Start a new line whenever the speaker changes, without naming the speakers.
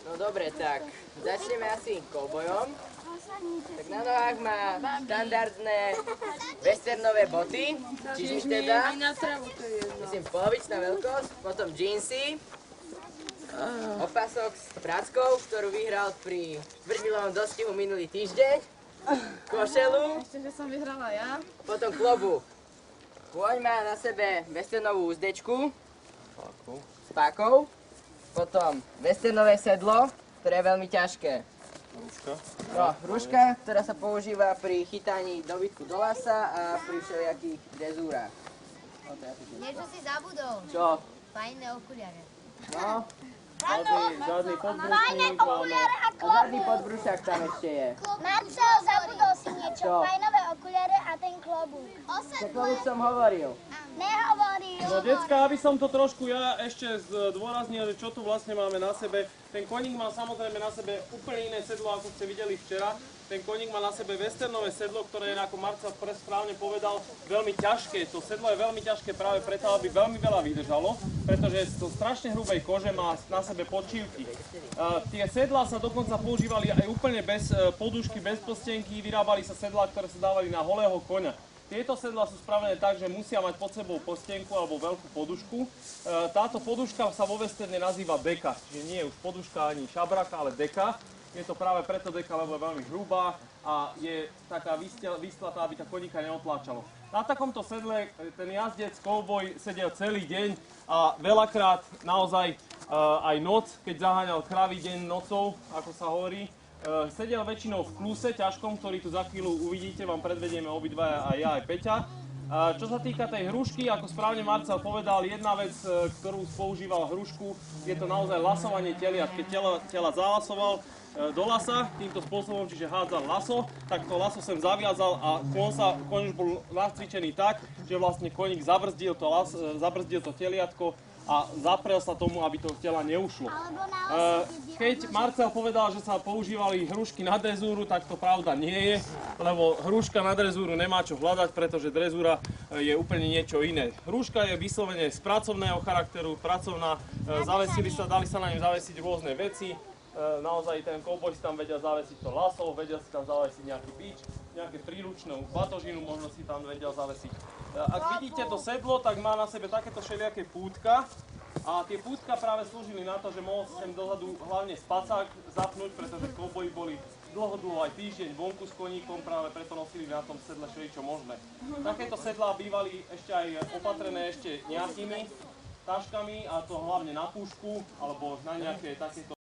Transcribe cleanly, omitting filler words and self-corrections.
No dobre, tak začneme asi kovbojom. Tak na nohách má štandardné westernové boty, čiže teda, myslím polovičná veľkosť, potom džínsy, opasok s prackou, ktorú vyhral pri štvrťmilovom dostihu minulý týždeň, košelu,
Ešte, že som vyhrala ja.
potom klobúk. Kôň má na sebe westernovú uzdečku s pákou, potom westernové sedlo, ktoré je veľmi ťažké. No, rúška, ktorá sa používa pri chytaní dobytku do lasa a pri všelijakých drezúrach.
Niečo si zabudol.
Čo?
Fajné okuliare.
No,
Žiadny podbrúšnik máme.
a zadný podbrúšak tam ešte je.
Marcel, zabudol si niečo.
Čo?
Fajnové okuliare a ten klobúk.
Čo klobúk som hovoril?
Nehovoril.
No decka, aby som to trošku ja ešte zdôraznil, že čo tu vlastne máme na sebe. Ten koník má samozrejme na sebe úplne iné sedlo, ako ste videli včera. Ten koník má na sebe westernové sedlo, ktoré je, ako Marcel správne povedal, veľmi ťažké. To sedlo je veľmi ťažké práve preto, aby veľmi veľa vydržalo, pretože z to strašne hrubej kože má na sebe podšívky. Tie sedlá sa dokonca používali aj úplne bez podušky, bez plstenky, vyrábali sa sedlá, ktoré sa dávali na holého koňa. Tieto sedlá sú spravené tak, že musia mať pod sebou plstenku alebo veľkú podušku. Táto poduška sa vo westerne nazýva deka, čiže nie je už poduška ani šabraka, ale deka. Je to práve preto deka, lebo je veľmi hrubá a je taká vystlatá, aby tá koníka neotláčalo. Na takomto sedle ten jazdec, kovboj sedel celý deň a veľakrát naozaj aj noc, keď zaháňal kravy deň nocou, ako sa hovorí, sedel väčšinou v kluse ťažkom, ktorý tu za chvíľu uvidíte, vám predvedieme obidvaja, aj ja, aj Peťa. Čo sa týka tej hrušky, ako správne Marcel povedal, jedna vec, ktorú používal hrušku, je to naozaj lasovanie teliat. Keď tela zalasoval do lasa týmto spôsobom, čiže hádzal laso, tak to laso sem zaviazal a koň už bol nacvičený tak, že vlastne koník zabrzdil to teliatko a zaprel sa tomu, aby to tela neušlo. Keď Marcel povedal, že sa používali hrušky na drezúru, tak to pravda nie je, lebo hruška na drezúru nemá čo hľadať, pretože drezúra je úplne niečo iné. Hruška je vyslovene z pracovného charakteru, pracovná, dali sa na ňu zavesiť rôzne veci. Naozaj ten kovboj si tam vedia zavesiť to laso, vedia si tam zavesiť nejaký bič, nejaké príručnú batožinu možno si tam vedia zavesiť. Ak vidíte to sedlo, tak má na sebe takéto všelijaké pútka a tie pútka práve slúžili na to, že mohol sem dozadu hlavne spacák zapnúť, pretože kovboji boli dlho aj týždeň vonku s koníkom, práve preto nosili na tom sedle všeličo možné. Takéto sedlá bývali ešte aj opatrené ešte nejakými taškami, a to hlavne na pušku alebo na nejaké takéto